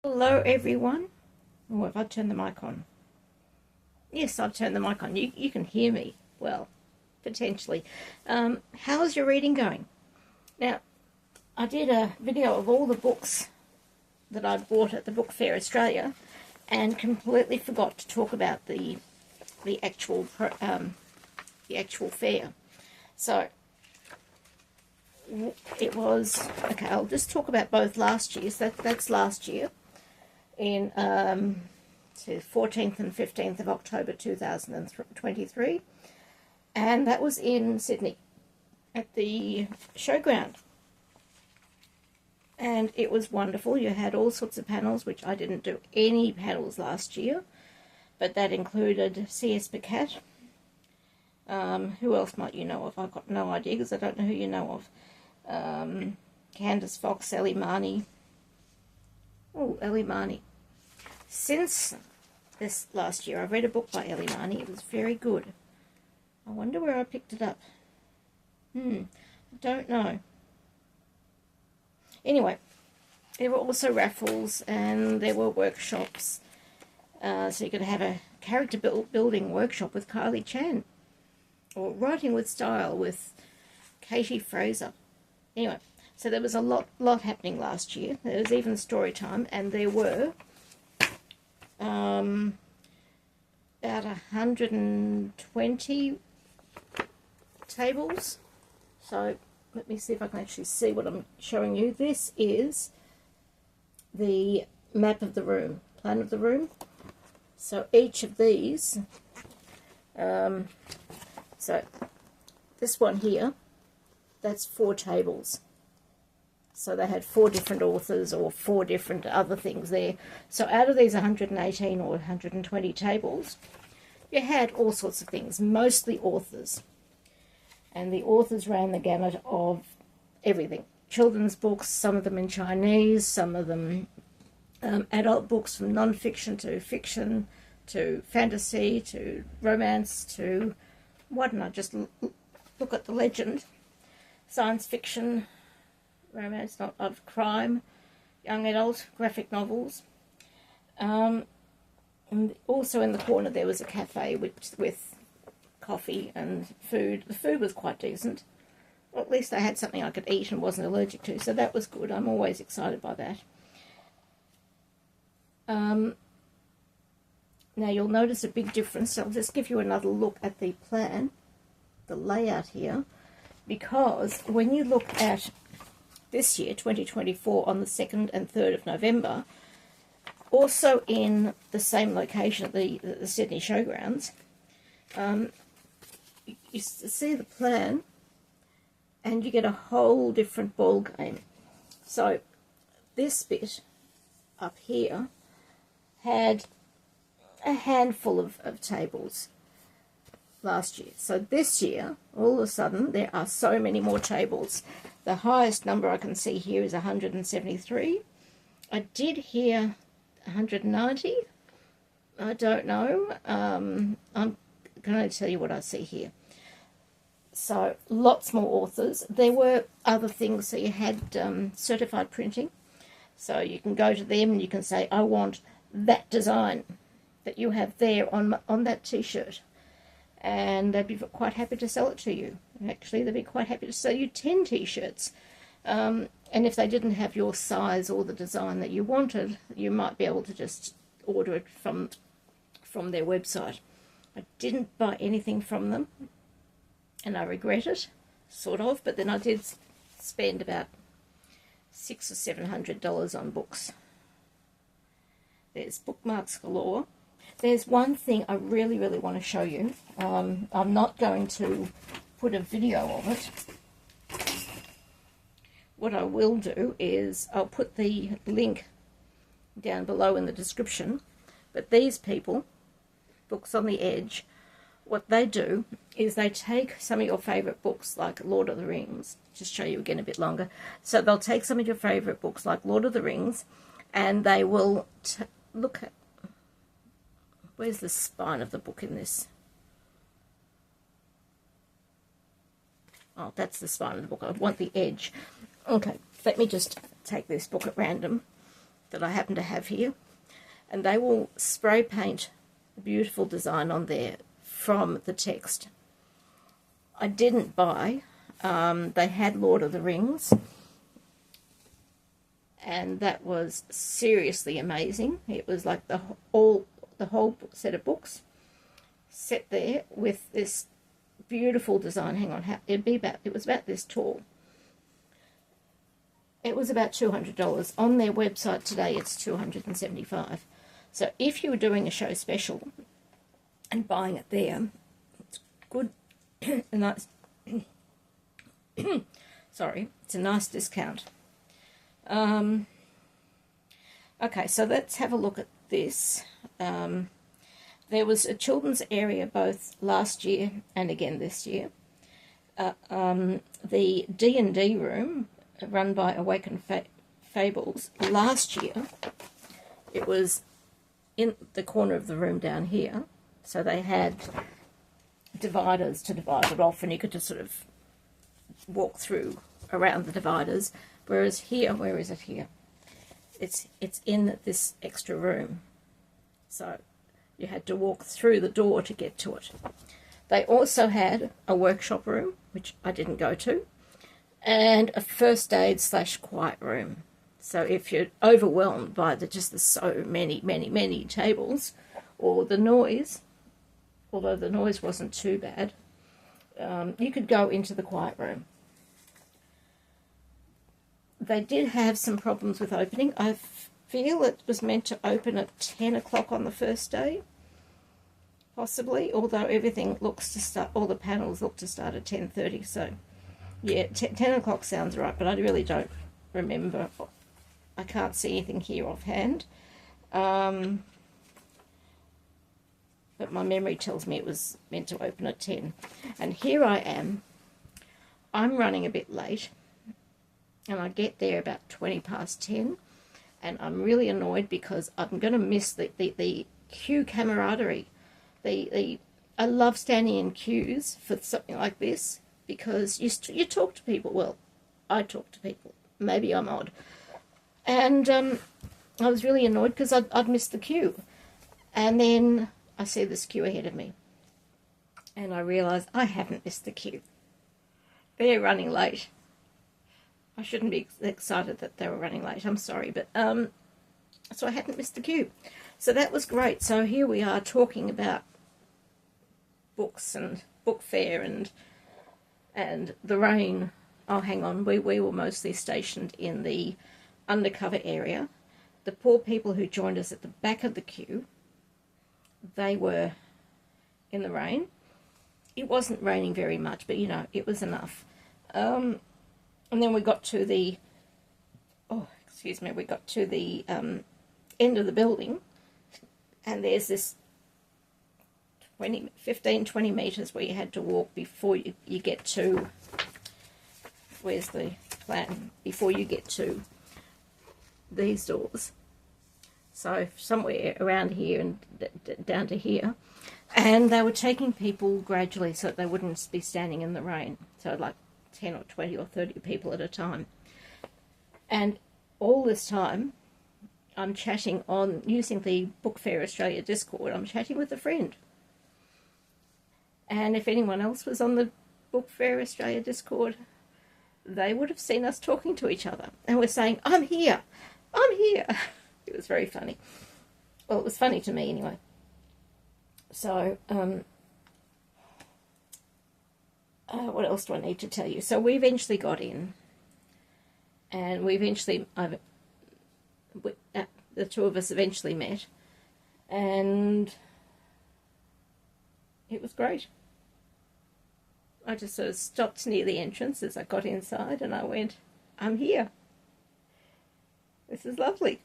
Hello everyone. Oh, have I turned the mic on? Yes, I've turned the mic on. You can hear me. Well, potentially. How's your reading going? Now, I did a video of all the books that I bought at the Book Fair Australia and completely forgot to talk about the actual fair. So it was okay. I'll just talk about both last year's. That's last year in 14th and 15th of October 2023, and that was in Sydney at the showground, and it was wonderful. You had all sorts of panels, which I didn't do any panels last year, but that included C.S. Pacat. Who else might you know of? I've got no idea because I don't know who you know of. Candace Fox, Ellie Marnie. Oh, Ellie Marnie. Since this last year, I read a book by Ellie Marnie. It was very good. I wonder where I picked it up. I don't know. Anyway, there were also raffles and there were workshops. So you could have a character building workshop with Kylie Chan, or writing with style with Katie Fraser. Anyway, so there was a lot happening last year. There was even story time, and there were about 120 tables. So let me see if I can actually see what I'm showing you. This is the map of the room, plan of the room. So each of these, so this one here, that's 4 tables. So they had 4 different authors or 4 different other things there. So out of these 118 or 120 tables, you had all sorts of things, mostly authors. And the authors ran the gamut of everything. Children's books, some of them in Chinese, some of them adult books, from non-fiction to fiction to fantasy to romance to, why don't I just look at the legend, science fiction, romance, not of crime, young adult, graphic novels. And also in the corner there was a cafe with coffee and food. The food was quite decent. Well, at least I had something I could eat and wasn't allergic to, so that was good. I'm always excited by that. Now you'll notice a big difference. So I'll just give you another look at the plan, the layout here, because when you look at this year, 2024, on the 2nd and 3rd of November, also in the same location at the Sydney Showgrounds, you see the plan and you get a whole different ball game. So this bit up here had a handful of tables last year. So this year, all of a sudden, there are so many more tables. The highest number I can see here is 173. I did hear 190. I don't know. I'm going to tell you what I see here. So lots more authors. There were other things. So you had certified printing. So you can go to them and you can say, I want that design that you have there on that t-shirt. And they'd be quite happy to sell it to you. Actually, they'd be quite happy to sell you 10 t-shirts. And if they didn't have your size or the design that you wanted, you might be able to just order it from their website. I didn't buy anything from them, and I regret it, sort of, but then I did spend about $600 or $700 on books. There's bookmarks galore. There's one thing I really want to show you. I'm not going to put a video of it. What I will do is I'll put the link down below in the description. But these people, Books on the Edge, what they do is they take some of your favourite books like Lord of the Rings, just show you again a bit longer. So they'll take some of your favourite books like Lord of the Rings and they will look at, where's the spine of the book in this? Oh, that's the spine of the book. I want the edge. Okay, let me just take this book at random. that I happen to have here, and they will spray paint a beautiful design on there from the text. I didn't buy, they had Lord of the Rings, and that was seriously amazing. It was like the whole set of books set there with this beautiful design. Hang on, it was about this tall. It was about $200. On their website today, it's $275. So if you were doing a show special and buying it there, it's good, a nice, sorry, it's a nice discount. Okay, so let's have a look at this. There was a children's area both last year and again this year. The D&D room, run by Awaken Fables, last year, it was in the corner of the room down here. So they had dividers to divide it off, and you could just sort of walk through around the dividers. Whereas here, where is it here? It's in this extra room. So you had to walk through the door to get to it. They also had a workshop room, which I didn't go to, and a first aid / quiet room. So if you're overwhelmed by the so many tables, or the noise, although the noise wasn't too bad, you could go into the quiet room. They did have some problems with opening. I feel it was meant to open at 10 o'clock on the first day, possibly, although everything looks to start, all the panels look to start at 10:30. So yeah, 10 o'clock sounds right, but I really don't remember. I can't see anything here offhand. But my memory tells me it was meant to open at 10. And here I am. I'm running a bit late, and I get there about 20 past 10, and I'm really annoyed because I'm going to miss the queue camaraderie. I love standing in queues for something like this, because you talk to people. Well, I talk to people. Maybe I'm odd. And I was really annoyed because I'd missed the queue. And then I see this queue ahead of me, and I realise I haven't missed the queue. They're running late. I shouldn't be excited that they were running late. I'm sorry, but so I hadn't missed the queue. So that was great. So here we are talking about books and book fair and the rain. Oh, hang on. We were mostly stationed in the undercover area. The poor people who joined us at the back of the queue, they were in the rain. It wasn't raining very much, but, you know, it was enough. And then we got to the, we got to the end of the building, and there's this 15-20 metres where you had to walk before you get to, where's the plan, before you get to these doors. So somewhere around here and down to here. And they were taking people gradually so that they wouldn't be standing in the rain. So like 10 or 20 or 30 people at a time. And all this time, I'm chatting on, using the Book Fair Australia Discord, I'm chatting with a friend. And if anyone else was on the Book Fair Australia Discord, they would have seen us talking to each other. And we're saying, I'm here. I'm here. It was very funny. Well, it was funny to me anyway. So, what else do I need to tell you? So we eventually got in. And we eventually, the two of us eventually met. And it was great. I just sort of stopped near the entrance as I got inside, and I went, I'm here. This is lovely.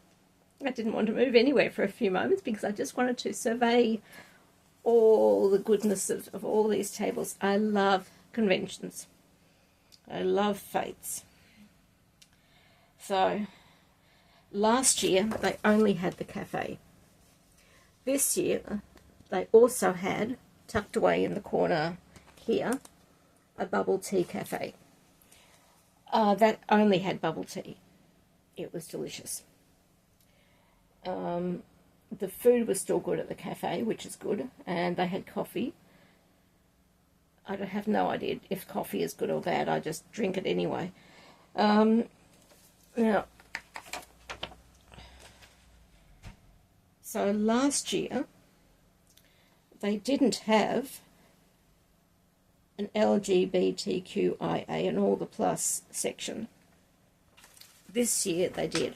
I didn't want to move anywhere for a few moments because I just wanted to survey all the goodness of all these tables. I love conventions. I love fates. So, last year they only had the cafe. This year they also had, tucked away in the corner here, a bubble tea cafe. That only had bubble tea. It was delicious. The food was still good at the cafe, which is good, and they had coffee. I have no idea if coffee is good or bad. I just drink it anyway. Now, so last year they didn't have an LGBTQIA and all the plus section. This year they did.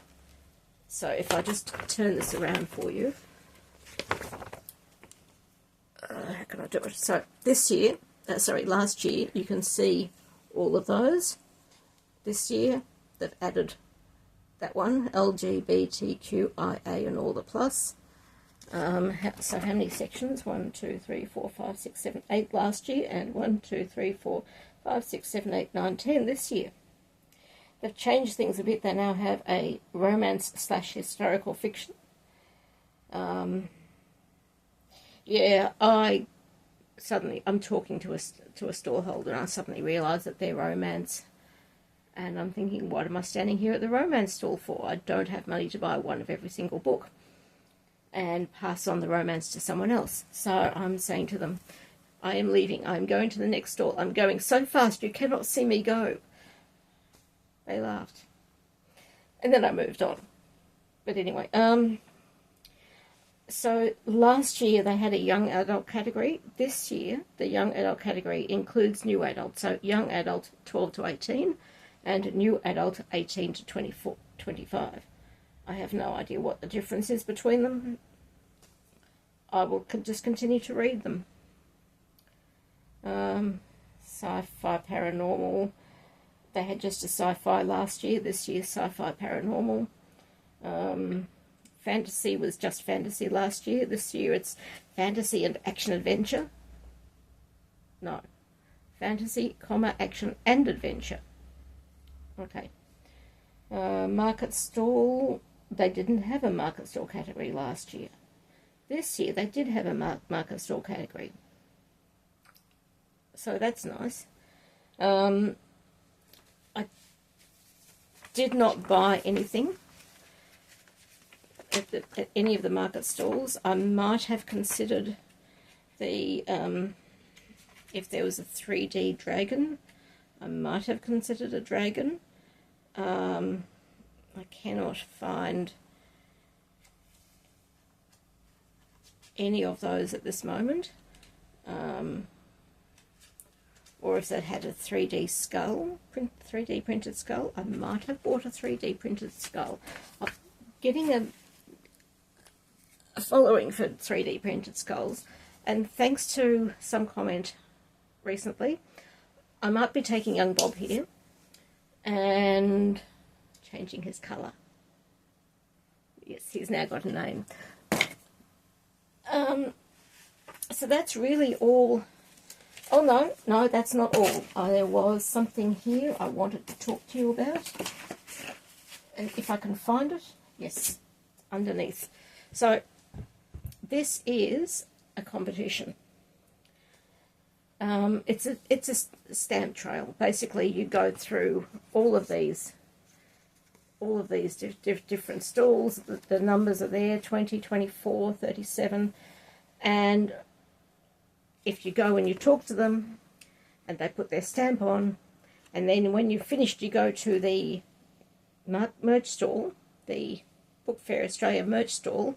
So if I just turn this around for you, how can I do it? So this year, last year, you can see all of those. This year they've added that one, LGBTQIA and all the plus. So how many sections? 1, 2, 3, 4, 5, 6, 7, 8 last year, and 1, 2, 3, 4, 5, 6, 7, 8, 9, 10 this year. They've changed things a bit. They now have a romance/historical fiction. Yeah, I'm talking to a stallholder, and I suddenly realise that they're romance. And I'm thinking, what am I standing here at the romance stall for? I don't have money to buy one of every single book and pass on the romance to someone else. So I'm saying to them, I am leaving. I'm going to the next stall. I'm going so fast you cannot see me go. They laughed. And then I moved on. But anyway, so last year they had a young adult category. This year, the young adult category includes new adult. So young adult 12 to 18 and new adult 18 to 25. I have no idea what the difference is between them. I will just continue to read them. Sci-fi paranormal. They had just a sci-fi last year. This year, sci-fi paranormal. Fantasy was just fantasy last year. This year, it's fantasy and action adventure. No. Fantasy, action and adventure. Okay. Market stall. They didn't have a market stall category last year. This year, they did have a market stall category. So that's nice. I did not buy anything at any of the market stalls. I might have considered the, if there was a 3D dragon, I might have considered a dragon. I cannot find any of those at this moment. Or if that had a 3D skull, 3D printed skull, I might have bought a 3D printed skull. I'm getting a following for 3D printed skulls, and thanks to some comment recently, I might be taking young Bob here and changing his colour. Yes, he's now got a name. So that's really all. Oh, no, that's not all. There was something here I wanted to talk to you about. And if I can find it, yes, underneath. So this is a competition. It's a stamp trail. Basically, you go through all of these different stalls. The numbers are there, 20, 24, 37, and if you go and you talk to them and they put their stamp on, and then when you've finished you go to the merch stall, the Book Fair Australia merch stall,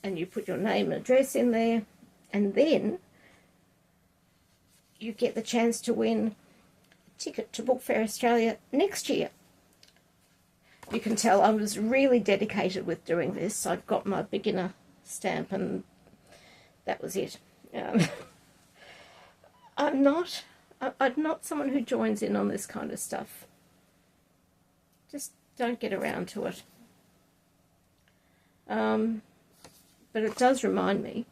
and you put your name and address in there, and then you get the chance to win a ticket to Book Fair Australia next year. You can tell I was really dedicated with doing this. I've got my beginner stamp and that was it. I'm not someone who joins in on this kind of stuff. Just don't get around to it. But it does remind me,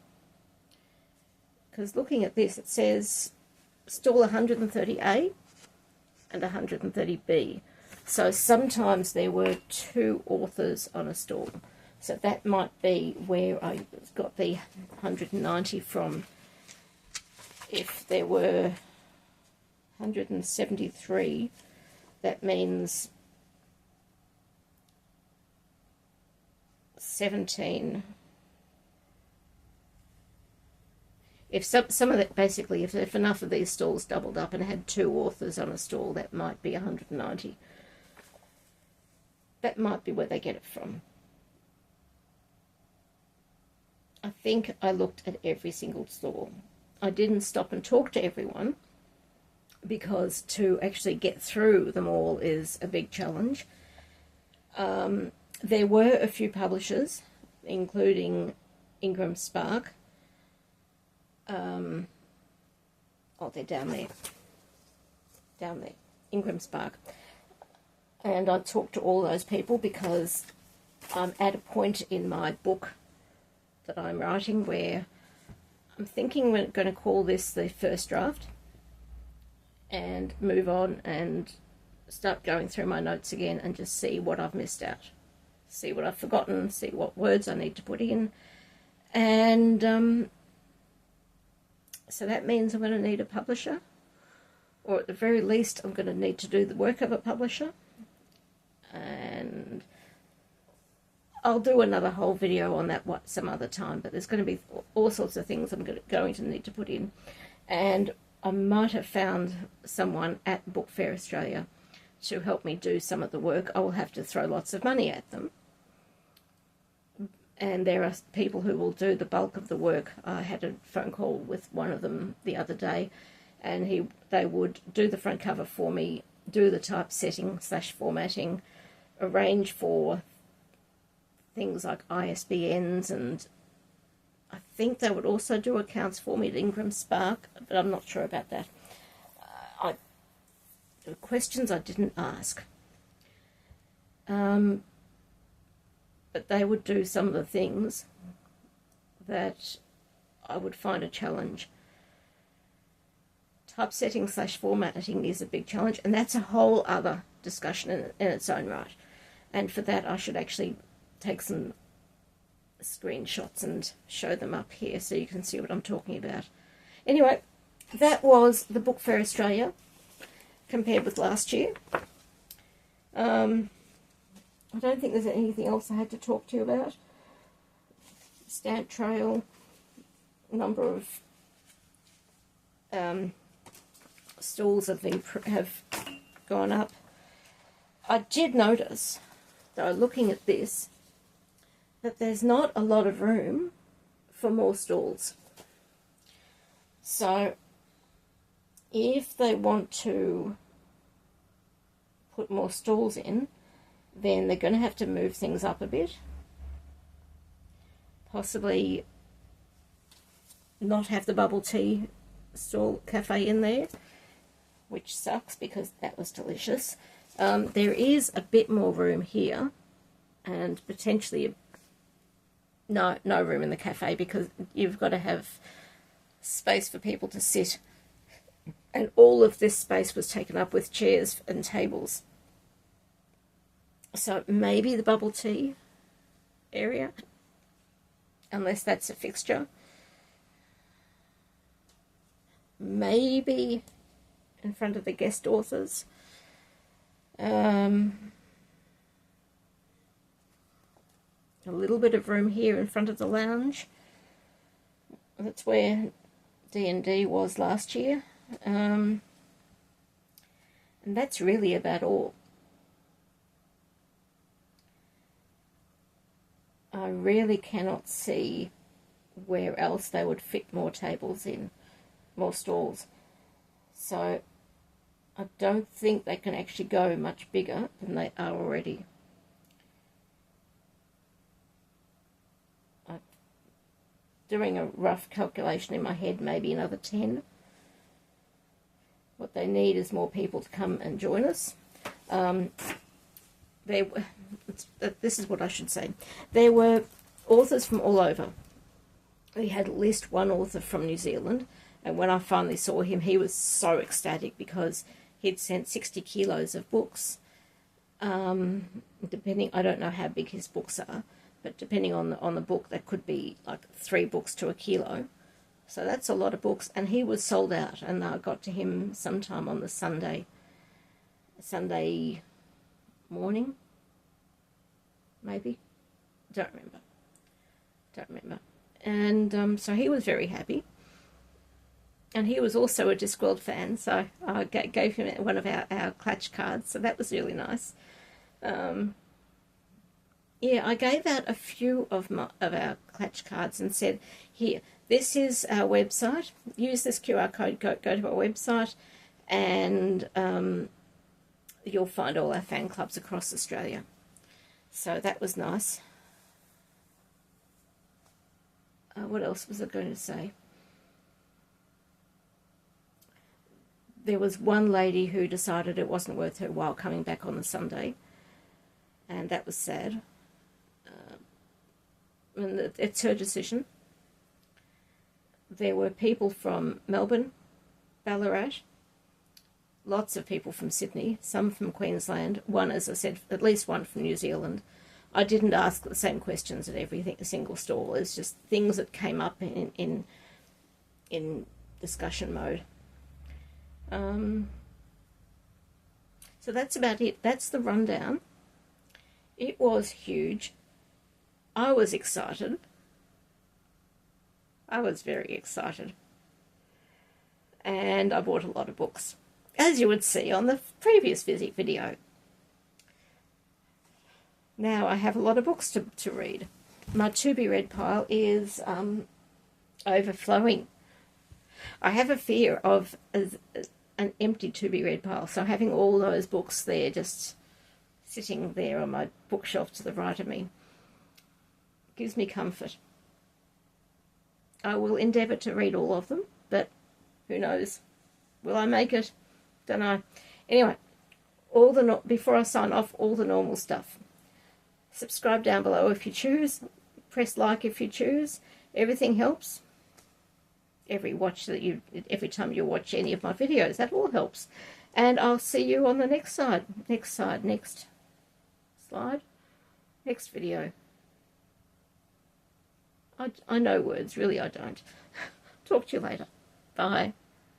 because looking at this, it says stall 130A and 130B. So sometimes there were 2 authors on a stall. So that might be where I got the 190 from. If there were 173, that means 17. If some of that, basically, if enough of these stalls doubled up and had 2 authors on a stall, that might be 190. That might be where they get it from. I think I looked at every single stall. I didn't stop and talk to everyone, because to actually get through them all is a big challenge. There were a few publishers, including Ingram Spark. Oh, they're down there. Down there. Ingram Spark. And I talked to all those people because I'm at a point in my book that I'm writing where I'm thinking we're going to call this the first draft and move on and start going through my notes again and just see what I've missed out. See what I've forgotten, see what words I need to put in. And so that means I'm going to need a publisher, or at the very least I'm going to need to do the work of a publisher. And I'll do another whole video on that some other time, but there's going to be all sorts of things I'm going to need to put in. And I might have found someone at Book Fair Australia to help me do some of the work. I will have to throw lots of money at them. And there are people who will do the bulk of the work. I had a phone call with one of them the other day, and they would do the front cover for me, do the typesetting / formatting, arrange for things like ISBNs, and I think they would also do accounts for me at Ingram Spark, but I'm not sure about that. There were questions I didn't ask. But they would do some of the things that I would find a challenge. Typesetting / formatting is a big challenge, and that's a whole other discussion in its own right. And for that, I should actually take some screenshots and show them up here so you can see what I'm talking about. Anyway, that was the Book Fair Australia compared with last year. I don't think there's anything else I had to talk to you about. Stamp trail, number of stalls have gone up. I did notice, though, looking at this, that there's not a lot of room for more stalls. So if they want to put more stalls in, then they're going to have to move things up a bit. Possibly not have the bubble tea stall cafe in there, which sucks because that was delicious. There is a bit more room here, and potentially no room in the cafe because you've got to have space for people to sit, and all of this space was taken up with chairs and tables. So maybe the bubble tea area, unless that's a fixture. Maybe in front of the guest authors. A little bit of room here in front of the lounge. That's where D&D was last year. And that's really about all. I really cannot see where else they would fit more tables in, more stalls. So I don't think they can actually go much bigger than they are already. I'm doing a rough calculation in my head, maybe another 10. What they need is more people to come and join us. This is what I should say. There were authors from all over. We had at least one author from New Zealand, and when I finally saw him, he was so ecstatic because he'd sent 60 kilos of books. Depending, I don't know how big his books are, but depending on the book, that could be like 3 books to a kilo. So that's a lot of books, and he was sold out, and I got to him sometime on the Sunday morning, maybe, don't remember. don't remember. And so he was very happy. And he was also a Discworld fan, so I gave him one of our clutch cards, so that was really nice. Yeah, I gave out a few of our clutch cards and said, here, this is our website. Use this QR code, go to our website, and you'll find all our fan clubs across Australia. So that was nice. What else was I going to say? There was one lady who decided it wasn't worth her while coming back on the Sunday, and that was sad. And it's her decision. There were people from Melbourne, Ballarat, lots of people from Sydney, some from Queensland, one, as I said, at least one from New Zealand. I didn't ask the same questions at every single stall. It's just things that came up in discussion mode. So that's about it. That's the rundown. It was huge. I was excited. I was very excited. And I bought a lot of books, as you would see on the previous video. Now I have a lot of books to read. My to-be-read pile is overflowing. I have a fear of an empty to-be-read pile, so having all those books there, just sitting there on my bookshelf to the right of me, gives me comfort. I will endeavour to read all of them, but who knows? Will I make it? Don't know. Anyway, before I sign off, all the normal stuff. Subscribe down below if you choose. Press like if you choose. Everything helps. Every time you watch any of my videos, that all helps. And I'll see you on the next slide, next video. I know words, really I don't. Talk to you later. Bye.